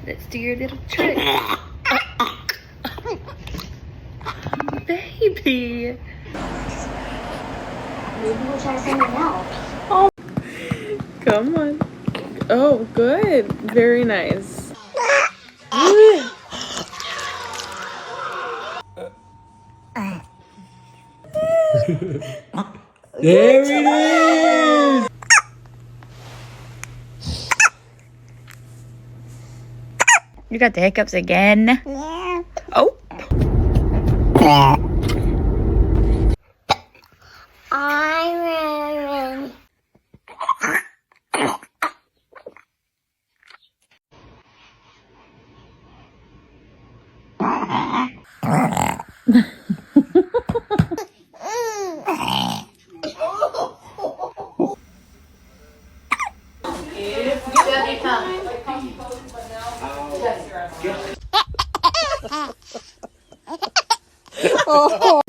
Let's do your little trick. Baby. Maybe we'll try something else. Oh. Come on. Oh, good. Very nice. There it is! You got the hiccups again? Yeah. Oh. I'm Oh.